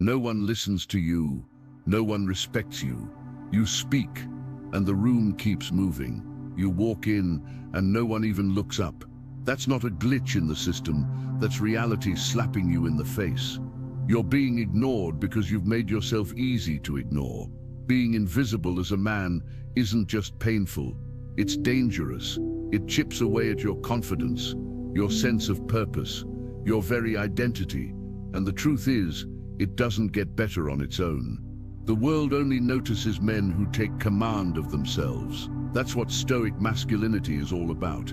No one listens to you. No one respects you. You speak, and the room keeps moving. You walk in, and no one even looks up. That's not a glitch in the system. That's reality slapping you in the face. You're being ignored because you've made yourself easy to ignore. Being invisible as a man isn't just painful. It's dangerous. It chips away at your confidence, your sense of purpose, your very identity. And the truth is, it doesn't get better on its own. The world only notices men who take command of themselves. That's what Stoic masculinity is all about.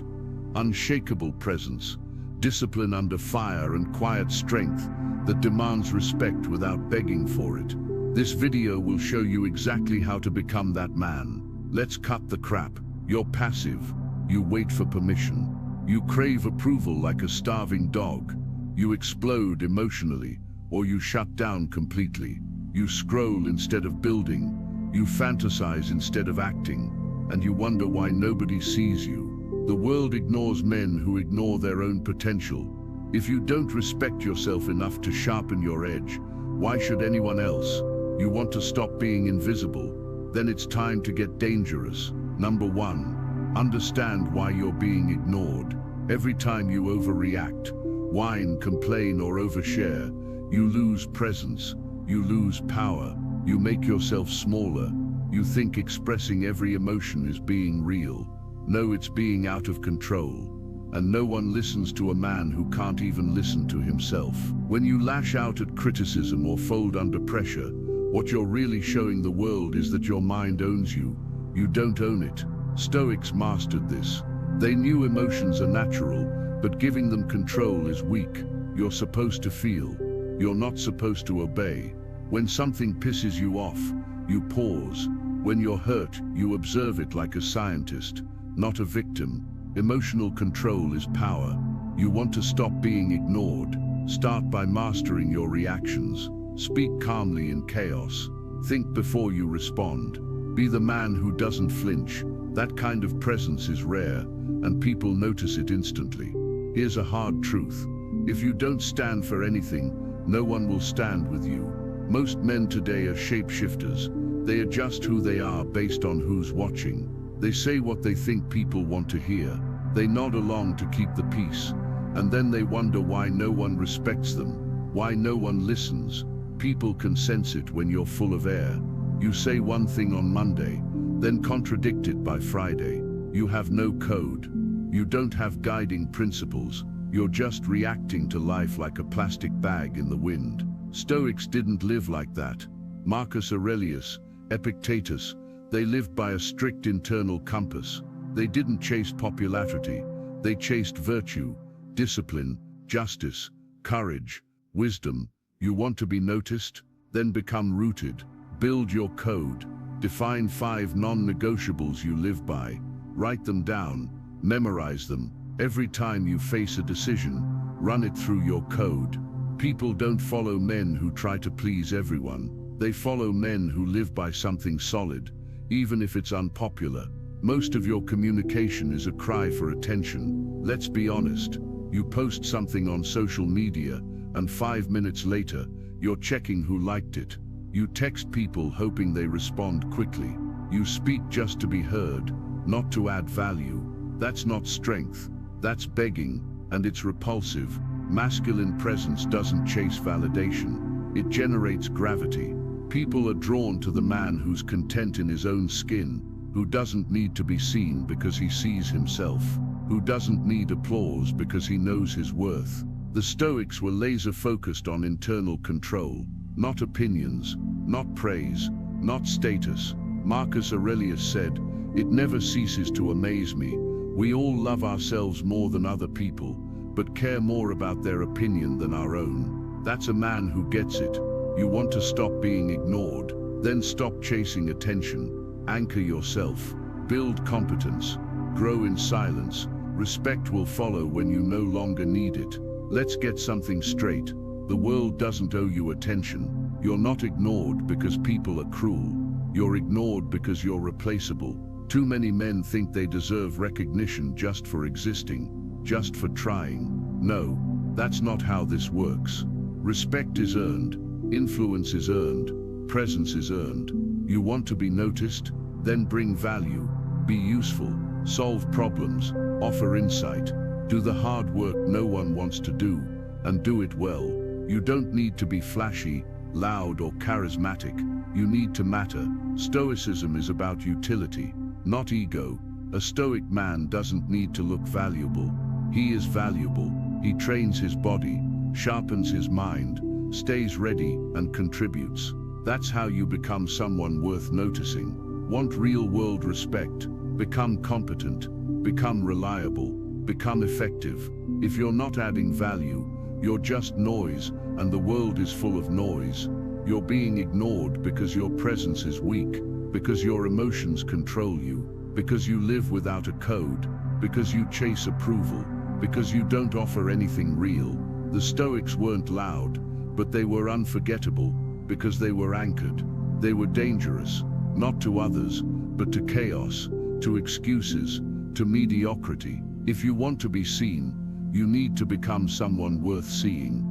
Unshakable presence, discipline under fire, and quiet strength that demands respect without begging for it. This video will show you exactly how to become that man. Let's cut the crap. You're passive. You wait for permission. You crave approval like a starving dog. You explode emotionally, or you shut down completely. You scroll instead of building. You fantasize instead of acting. And you wonder why nobody sees you. The world ignores men who ignore their own potential. If you don't respect yourself enough to sharpen your edge, why should anyone else? You want to stop being invisible? Then it's time to get dangerous. Number 1, understand why you're being ignored. Every time you overreact, whine, complain, or overshare, you lose presence, you lose power, you make yourself smaller. You think expressing every emotion is being real. No, it's being out of control. And no one listens to a man who can't even listen to himself. When you lash out at criticism or fold under pressure, what you're really showing the world is that your mind owns you. You don't own it. Stoics mastered this. They knew emotions are natural, but giving them control is weak. You're supposed to feel. You're not supposed to obey. When something pisses you off, you pause. When you're hurt, you observe it like a scientist, not a victim. Emotional control is power. You want to stop being ignored? Start by mastering your reactions. Speak calmly in chaos. Think before you respond. Be the man who doesn't flinch. That kind of presence is rare, and people notice it instantly. Here's a hard truth. If you don't stand for anything, no one will stand with you. Most men today are shapeshifters. They adjust who they are based on who's watching. They say what they think people want to hear. They nod along to keep the peace. And then they wonder why no one respects them, why no one listens. People can sense it when you're full of air. You say one thing on Monday, then contradict it by Friday. You have no code. You don't have guiding principles. You're just reacting to life like a plastic bag in the wind. Stoics didn't live like that. Marcus Aurelius, Epictetus, they lived by a strict internal compass. They didn't chase popularity. They chased virtue, discipline, justice, courage, wisdom. You want to be noticed? Then become rooted. Build your code. Define 5 non-negotiables you live by. Write them down. Memorize them. Every time you face a decision, run it through your code. People don't follow men who try to please everyone. They follow men who live by something solid, even if it's unpopular. Most of your communication is a cry for attention. Let's be honest. You post something on social media, and 5 minutes later, you're checking who liked it. You text people hoping they respond quickly. You speak just to be heard, not to add value. That's not strength. That's begging, and it's repulsive. Masculine presence doesn't chase validation. It generates gravity. People are drawn to the man who's content in his own skin, who doesn't need to be seen because he sees himself, who doesn't need applause because he knows his worth. The Stoics were laser-focused on internal control, not opinions, not praise, not status. Marcus Aurelius said, "It never ceases to amaze me. We all love ourselves more than other people, but care more about their opinion than our own." That's a man who gets it. You want to stop being ignored? Then stop chasing attention. Anchor yourself. Build competence. Grow in silence. Respect will follow when you no longer need it. Let's get something straight. The world doesn't owe you attention. You're not ignored because people are cruel. You're ignored because you're replaceable. Too many men think they deserve recognition just for existing, just for trying. No, that's not how this works. Respect is earned, Influence is earned, presence is earned. You want to be noticed? Then bring value, be useful, solve problems, offer insight, do the hard work no one wants to do, and do it well. You don't need to be flashy, loud, or charismatic. You need to matter. Stoicism is about utility, not ego. A Stoic man doesn't need to look valuable. He is valuable. He trains his body, sharpens his mind, stays ready, and contributes. That's how you become someone worth noticing. Want real-world respect? Become competent, become reliable, become effective. If you're not adding value, you're just noise, and the world is full of noise. You're being ignored because your presence is weak, because your emotions control you, because you live without a code, because you chase approval, because you don't offer anything real. The Stoics weren't loud, but they were unforgettable because they were anchored. They were dangerous, not to others, but to chaos, to excuses, to mediocrity. If you want to be seen, you need to become someone worth seeing.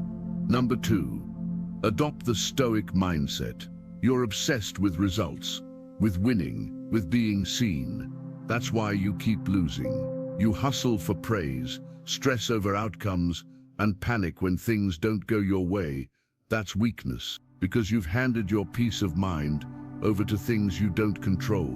Number 2, adopt the Stoic mindset. You're obsessed with results, with winning, with being seen. That's why you keep losing. You hustle for praise, stress over outcomes, and panic when things don't go your way. That's weakness, because you've handed your peace of mind over to things you don't control.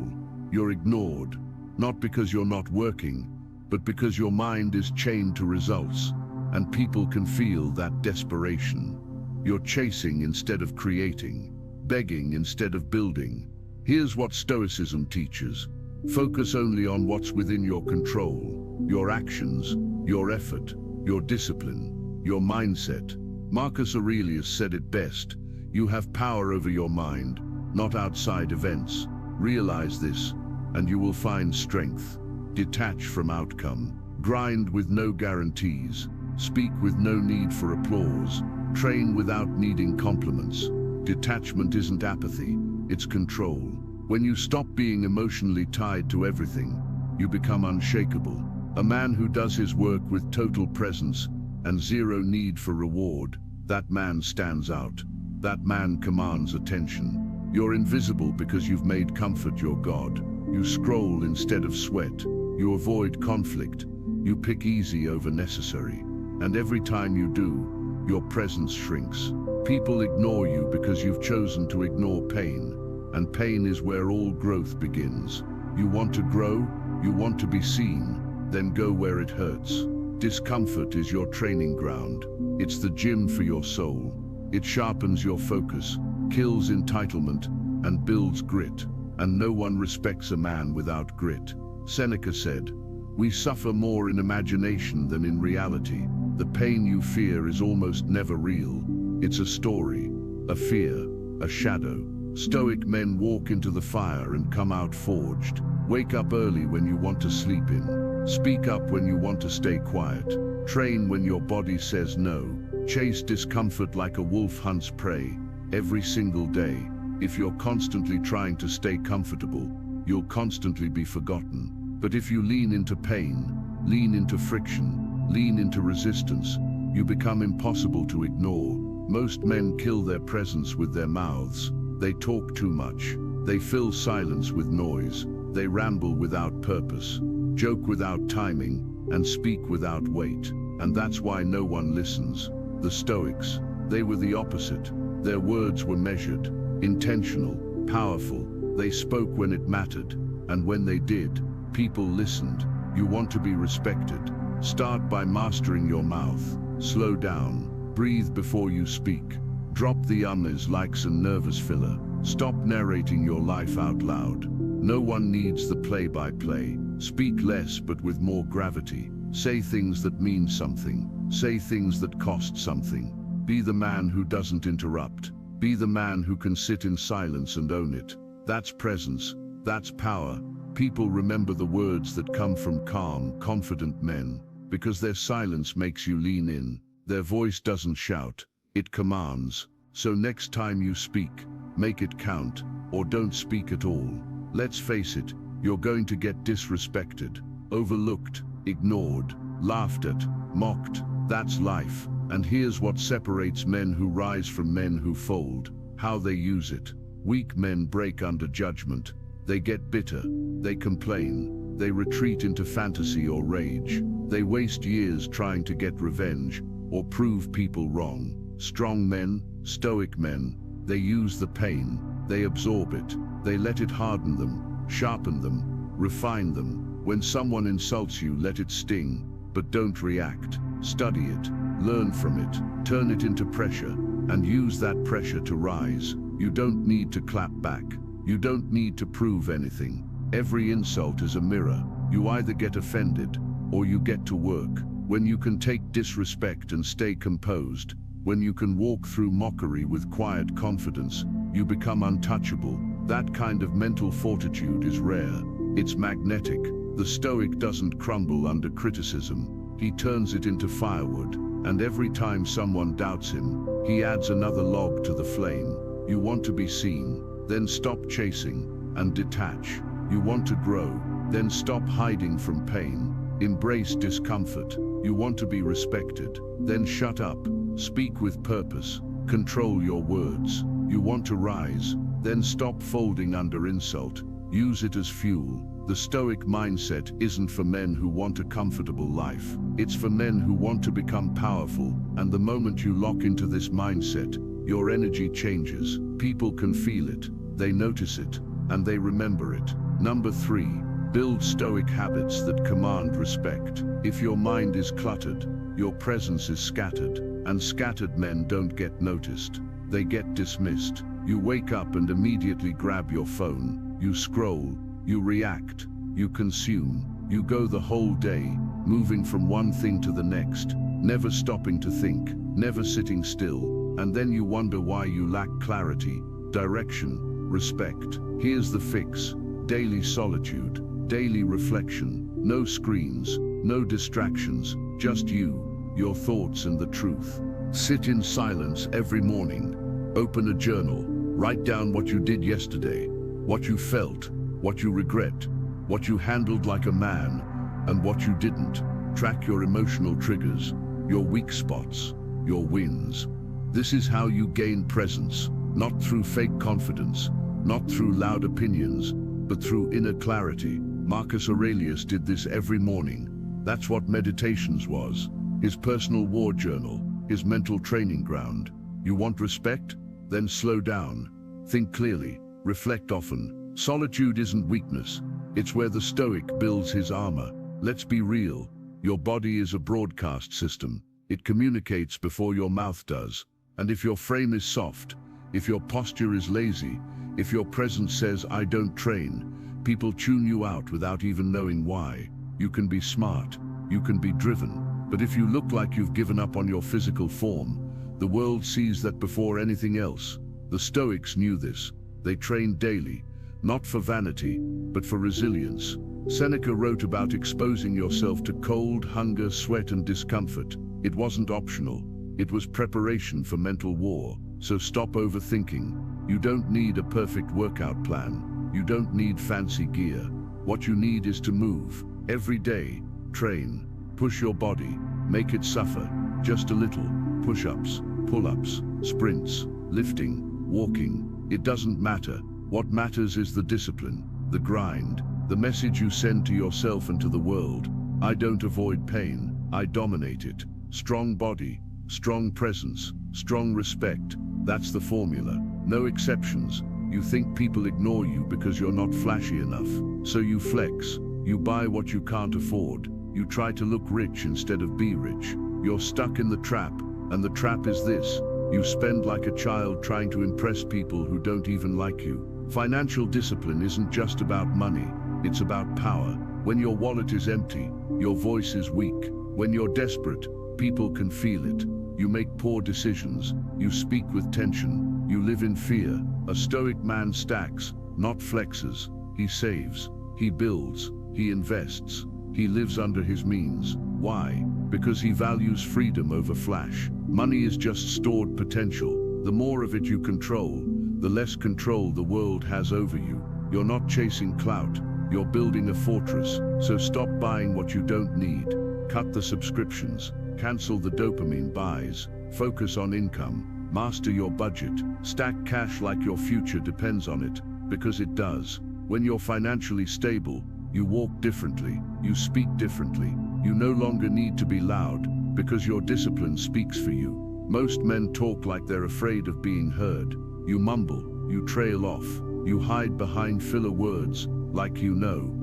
You're ignored, not because you're not working, but because your mind is chained to results, and people can feel that desperation. You're chasing instead of creating, begging instead of building. Here's what Stoicism teaches. Focus only on what's within your control, your actions, your effort, your discipline, your mindset. Marcus Aurelius said it best: you have power over your mind, not outside events. Realize this, and you will find strength. Detach from outcome. Grind with no guarantees. Speak with no need for applause. Train without needing compliments. Detachment isn't apathy, it's control. When you stop being emotionally tied to everything, you become unshakable. A man who does his work with total presence and zero need for reward, that man stands out. That man commands attention. You're invisible because you've made comfort your god. You scroll instead of sweat. You avoid conflict. You pick easy over necessary. And every time you do, your presence shrinks. People ignore you because you've chosen to ignore pain. And pain is where all growth begins. You want to grow, you want to be seen, then go where it hurts. Discomfort is your training ground. It's the gym for your soul. It sharpens your focus, kills entitlement, and builds grit. And no one respects a man without grit. Seneca said, "We suffer more in imagination than in reality." The pain you fear is almost never real. It's a story, a fear, a shadow. Stoic men walk into the fire and come out forged. Wake up early when you want to sleep in. Speak up when you want to stay quiet. Train when your body says no. Chase discomfort like a wolf hunts prey. Every single day. If you're constantly trying to stay comfortable, you'll constantly be forgotten. But if you lean into pain, lean into friction, lean into resistance, you become impossible to ignore. Most men kill their presence with their mouths. They talk too much. They fill silence with noise. They ramble without purpose, joke without timing, and speak without weight. And that's why no one listens. The Stoics, they were the opposite. Their words were measured, intentional, powerful. They spoke when it mattered, and when they did, people listened. You want to be respected? Start by mastering your mouth. Slow down. Breathe before you speak. Drop the ums, likes, and nervous filler. Stop narrating your life out loud. No one needs the play-by-play. Speak less but with more gravity. Say things that mean something. Say things that cost something. Be the man who doesn't interrupt. Be the man who can sit in silence and own it. That's presence. That's power. People remember the words that come from calm, confident men, because their silence makes you lean in. Their voice doesn't shout, it commands. So next time you speak, make it count, or don't speak at all. Let's face it, you're going to get disrespected, overlooked, ignored, laughed at, mocked. That's life. And here's what separates men who rise from men who fold: how they use it. Weak men break under judgment. They get bitter. They complain. They retreat into fantasy or rage. They waste years trying to get revenge or prove people wrong. Strong men, stoic men, they use the pain. They absorb it. They let it harden them, sharpen them, refine them. When someone insults you, let it sting, but don't react. Study it, learn from it, turn it into pressure, and use that pressure to rise. You don't need to clap back. You don't need to prove anything. Every insult is a mirror. You either get offended or you get to work. When you can take disrespect and stay composed, when you can walk through mockery with quiet confidence, you become untouchable. That kind of mental fortitude is rare. It's magnetic. The Stoic doesn't crumble under criticism. He turns it into firewood. And every time someone doubts him, he adds another log to the flame. You want to be seen, then stop chasing and detach. You want to grow, then stop hiding from pain. Embrace discomfort. You want to be respected, then shut up. Speak with purpose. Control your words. You want to rise, then stop folding under insult. Use it as fuel. The Stoic mindset isn't for men who want a comfortable life. It's for men who want to become powerful. And the moment you lock into this mindset, your energy changes. People can feel it, they notice it, and they remember it. Number 3, build Stoic habits that command respect. If your mind is cluttered, your presence is scattered, and scattered men don't get noticed. They get dismissed. You wake up and immediately grab your phone. You scroll, you react, you consume. You go the whole day, moving from one thing to the next, never stopping to think, never sitting still. And then you wonder why you lack clarity, direction, respect. Here's the fix: daily solitude, daily reflection, no screens, no distractions, just you, your thoughts and the truth. Sit in silence every morning, open a journal, write down what you did yesterday, what you felt, what you regret, what you handled like a man, and what you didn't. Track your emotional triggers, your weak spots, your wins. This is how you gain presence, not through fake confidence, not through loud opinions, but through inner clarity. Marcus Aurelius did this every morning. That's what meditations was. His personal war journal, his mental training ground. You want respect? Then slow down. Think clearly. Reflect often. Solitude isn't weakness. It's where the Stoic builds his armor. Let's be real. Your body is a broadcast system. It communicates before your mouth does. And if your frame is soft, if your posture is lazy, if your presence says, "I don't train," people tune you out without even knowing why. You can be smart, you can be driven, but if you look like you've given up on your physical form, the world sees that before anything else. The Stoics knew this. They trained daily, not for vanity, but for resilience. Seneca wrote about exposing yourself to cold, hunger, sweat, and discomfort. It wasn't optional. It was preparation for mental war. So stop overthinking. You don't need a perfect workout plan. You don't need fancy gear. What you need is to move. Every day, train. Push your body. Make it suffer. Just a little. Push-ups, pull-ups, sprints, lifting, walking. It doesn't matter. What matters is the discipline, the grind, the message you send to yourself and to the world. I don't avoid pain. I dominate it. Strong body, strong presence, strong respect. That's the formula. No exceptions. You think people ignore you because you're not flashy enough. So you flex. You buy what you can't afford. You try to look rich instead of be rich. You're stuck in the trap, and the trap is this. You spend like a child trying to impress people who don't even like you. Financial discipline isn't just about money. It's about power. When your wallet is empty, your voice is weak. When you're desperate, people can feel it. You make poor decisions. You speak with tension. You live in fear. A Stoic man stacks, not flexes. He saves. He builds. He invests. He lives under his means. Why? Because he values freedom over flash. Money is just stored potential. The more of it you control, the less control the world has over you. You're not chasing clout. You're building a fortress. So stop buying what you don't need. Cut the subscriptions. Cancel the dopamine buys. Focus on income. Master your budget. Stack cash like your future depends on it, because it does. When you're financially stable, you walk differently, you speak differently. You no longer need to be loud, because your discipline speaks for you. Most men talk like they're afraid of being heard. You mumble, you trail off, you hide behind filler words, like you know.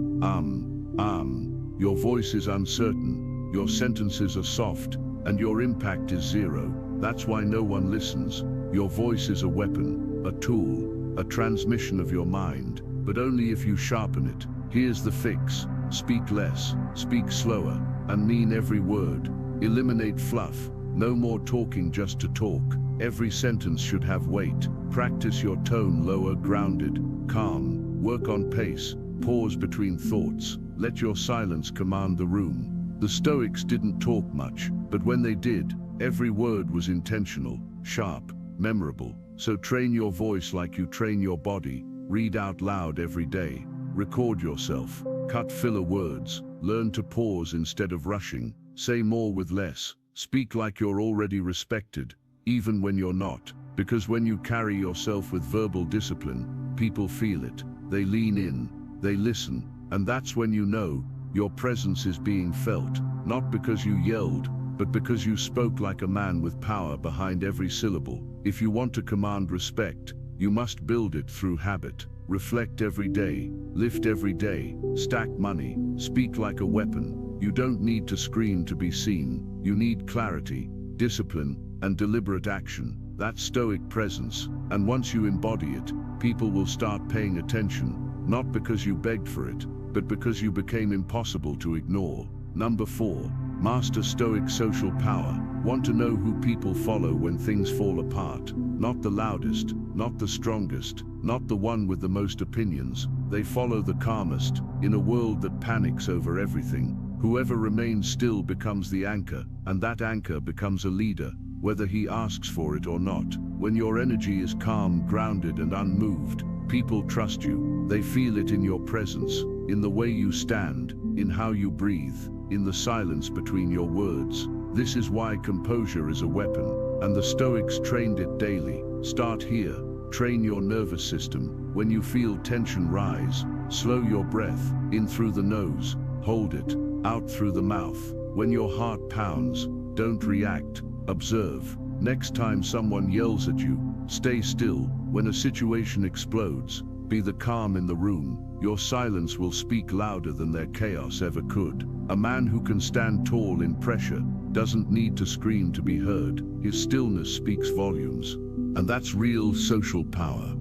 Your voice is uncertain, your sentences are soft, and your impact is zero. That's why no one listens. Your voice is a weapon, a tool, a transmission of your mind, but only if you sharpen it. Here's the fix. Speak less, speak slower, and mean every word. Eliminate fluff. No more talking just to talk. Every sentence should have weight. Practice your tone lower, grounded, calm. Work on pace. Pause between thoughts. Let your silence command the room. The Stoics didn't talk much, but when they did, every word was intentional, sharp, memorable. So train your voice like you train your body. Read out loud every day. Record yourself. Cut filler words. Learn to pause instead of rushing. Say more with less. Speak like you're already respected, even when you're not. Because when you carry yourself with verbal discipline, people feel it. They lean in, they listen, and that's when you know your presence is being felt, not because you yelled, but because you spoke like a man with power behind every syllable. If you want to command respect, you must build it through habit. Reflect every day, lift every day, stack money, speak like a weapon. You don't need to scream to be seen. You need clarity, discipline, and deliberate action. That's Stoic presence, and once you embody it, people will start paying attention, not because you begged for it, but because you became impossible to ignore. Number 4, master Stoic social power. Want to know who people follow when things fall apart? Not the loudest, not the strongest, not the one with the most opinions. They follow the calmest. In a world that panics over everything, whoever remains still becomes the anchor, and that anchor becomes a leader, whether he asks for it or not. When your energy is calm, grounded, and unmoved, people trust you. They feel it in your presence, in the way you stand, in how you breathe, in the silence between your words. This is why composure is a weapon, and the Stoics trained it daily. Start here. Train your nervous system. When you feel tension rise, slow your breath, in through the nose, hold it, out through the mouth. When your heart pounds, don't react, observe. Next time someone yells at you, stay still. When a situation explodes, be the calm in the room. Your silence will speak louder than their chaos ever could. A man who can stand tall in pressure doesn't need to scream to be heard. His stillness speaks volumes. And that's real social power.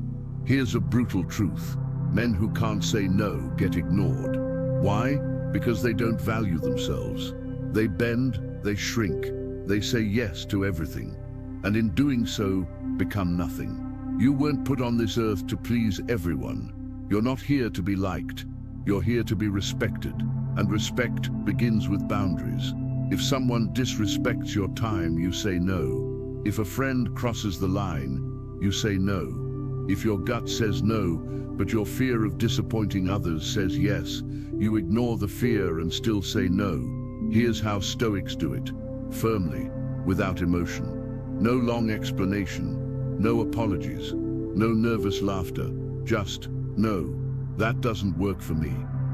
Here's a brutal truth. Men who can't say no get ignored. Why? Because they don't value themselves. They bend, they shrink, they say yes to everything, and in doing so, become nothing. You weren't put on this earth to please everyone. You're not here to be liked. You're here to be respected, and respect begins with boundaries. If someone disrespects your time, you say no. If a friend crosses the line, you say no. If your gut says no, but your fear of disappointing others says yes, you ignore the fear and still say no. Here's how Stoics do it. Firmly, without emotion. No long explanation, no apologies, no nervous laughter, just no. That doesn't work for me.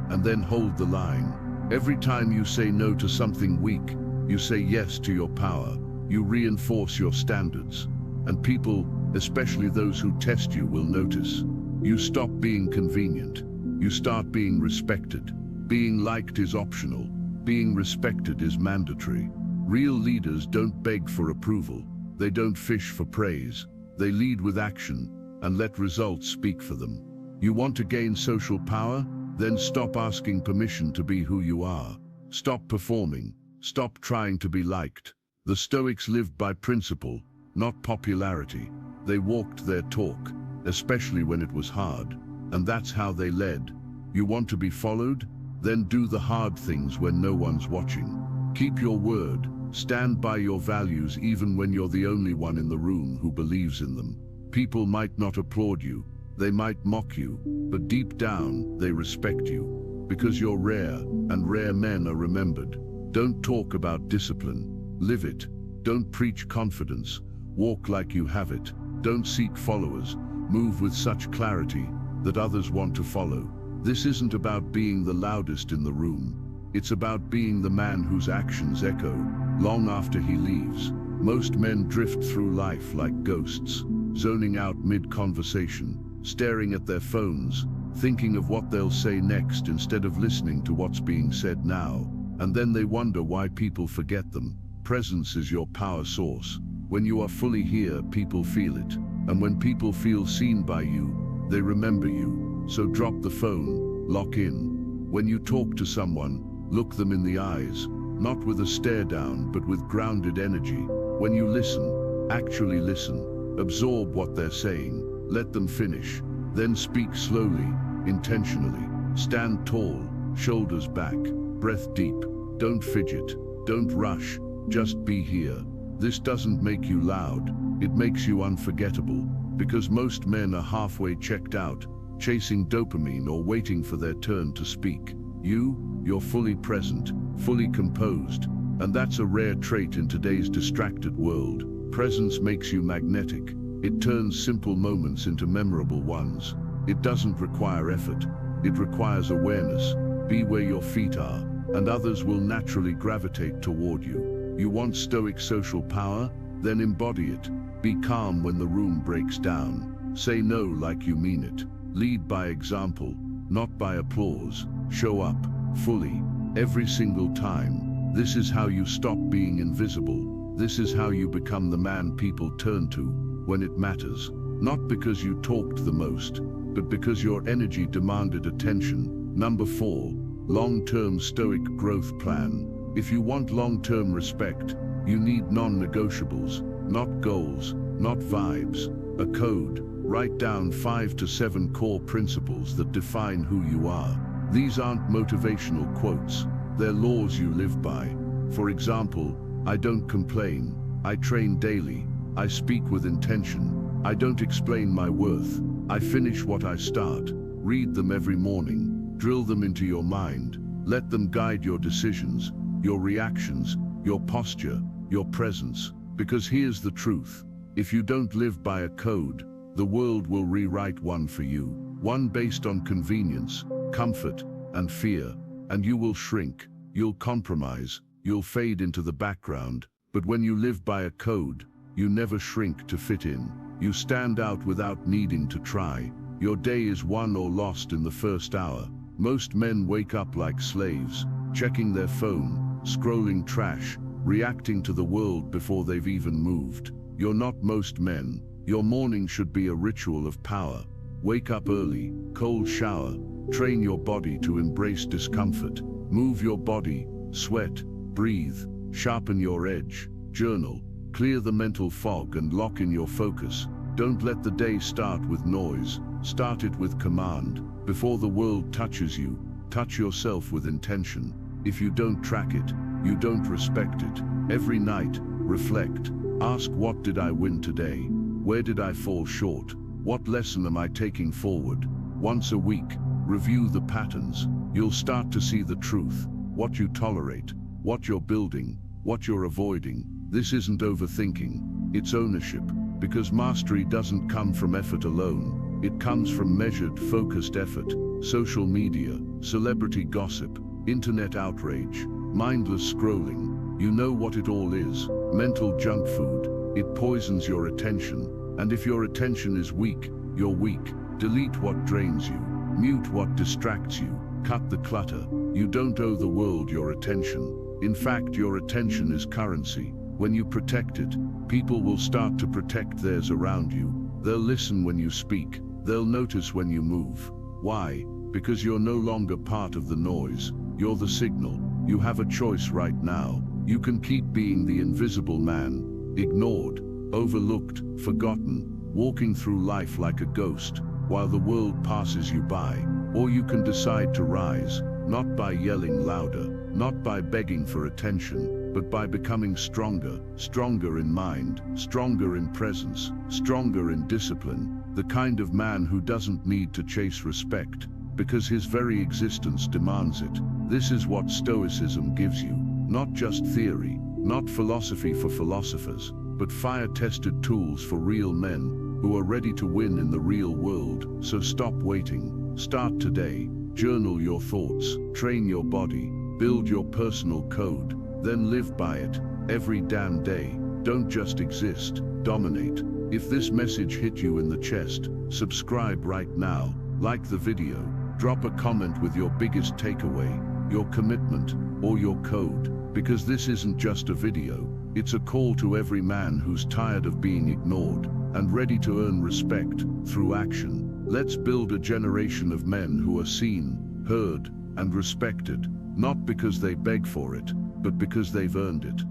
And then hold the line. Every time you say no to something weak, you say yes to your power. You reinforce your standards. And people, especially those who test you, will notice. You stop being convenient. You start being respected. Being liked is optional. Being respected is mandatory. Real leaders don't beg for approval. They don't fish for praise. They lead with action and let results speak for them. You want to gain social power? Then stop asking permission to be who you are. Stop performing. Stop trying to be liked. The Stoics lived by principle, not popularity. They walked their talk, especially when it was hard. And that's how they led. You want to be followed? Then do the hard things when no one's watching. Keep your word. Stand by your values even when you're the only one in the room who believes in them. People might not applaud you. They might mock you, but deep down, they respect you. Because you're rare, and rare men are remembered. Don't talk about discipline. live it. Don't preach confidence, walk like you have it. Don't seek followers, move with such clarity that others want to follow. This isn't about being the loudest in the room. It's about being the man whose actions echo long after he leaves. Most men drift through life like ghosts, zoning out mid-conversation, staring at their phones, thinking of what they'll say next instead of listening to what's being said now. And then they wonder why people forget them. Presence is your power source. When you are fully here, people feel it. And when people feel seen by you, they remember you. So drop the phone, lock in. When you talk to someone, look them in the eyes, not with a stare down, but with grounded energy. When you listen, actually listen. Absorb what they're saying. Let them finish. Then speak slowly, intentionally. Stand tall, shoulders back, breath deep. Don't fidget, don't rush, just be here. This doesn't make you loud, it makes you unforgettable, because most men are halfway checked out, chasing dopamine or waiting for their turn to speak. You're fully present, fully composed, and that's a rare trait in today's distracted world. Presence makes you magnetic. It turns simple moments into memorable ones. It doesn't require effort. It requires awareness. Be where your feet are, and others will naturally gravitate toward you. You want Stoic social power? Then embody it. Be calm when the room breaks down. Say no like you mean it. Lead by example, not by applause. Show up, fully, every single time. This is how you stop being invisible. This is how you become the man people turn to when it matters. Not because you talked the most, but because your energy demanded attention. Number 4, long-term Stoic growth plan. If you want long-term respect, you need non-negotiables, not goals, not vibes, a code. Write down 5 to 7 core principles that define who you are. These aren't motivational quotes, they're laws you live by. For example, I don't complain, I train daily, I speak with intention, I don't explain my worth, I finish what I start. Read them every morning, drill them into your mind, let them guide your decisions, your reactions, your posture, your presence. Because here's the truth, if you don't live by a code, the world will rewrite one for you. One based on convenience, comfort, and fear, and you will shrink, you'll compromise, you'll fade into the background. But when you live by a code, you never shrink to fit in. You stand out without needing to try. Your day is won or lost in the first hour. Most men wake up like slaves, checking their phone, scrolling trash, reacting to the world before they've even moved. You're not most men. Your morning should be a ritual of power. Wake up early, cold shower, train your body to embrace discomfort. Move your body, sweat, breathe, sharpen your edge, journal, clear the mental fog and lock in your focus. Don't let the day start with noise, start it with command. Before the world touches you, touch yourself with intention. If you don't track it, you don't respect it. Every night, reflect. Ask, what did I win today? Where did I fall short? What lesson am I taking forward? Once a week, review the patterns. You'll start to see the truth, what you tolerate, what you're building, what you're avoiding. This isn't overthinking, it's ownership. Because mastery doesn't come from effort alone. It comes from measured, focused effort. Social media, celebrity gossip, internet outrage, mindless scrolling. You know what it all is. Mental junk food. It poisons your attention. And if your attention is weak, you're weak. Delete what drains you. Mute what distracts you. Cut the clutter. You don't owe the world your attention. In fact, your attention is currency. When you protect it, people will start to protect theirs around you. They'll listen when you speak. They'll notice when you move. Why? Because you're no longer part of the noise. You're the signal. You have a choice right now. You can keep being the invisible man, ignored, overlooked, forgotten, walking through life like a ghost while the world passes you by. Or you can decide to rise, not by yelling louder, not by begging for attention, but by becoming stronger, stronger in mind, stronger in presence, stronger in discipline, the kind of man who doesn't need to chase respect, because his very existence demands it. This is what Stoicism gives you, not just theory, Not philosophy for philosophers, but fire-tested tools for real men who are ready to win in the real world. So stop waiting. Start today. Journal your thoughts, train your body, build your personal code, then live by it every damn day. Don't just exist, dominate. If this message hit you in the chest, subscribe right now, like the video, drop a comment with your biggest takeaway, your commitment, or your code, because this isn't just a video, it's a call to every man who's tired of being ignored and ready to earn respect through action. Let's build a generation of men who are seen, heard, and respected, not because they beg for it, but because they've earned it.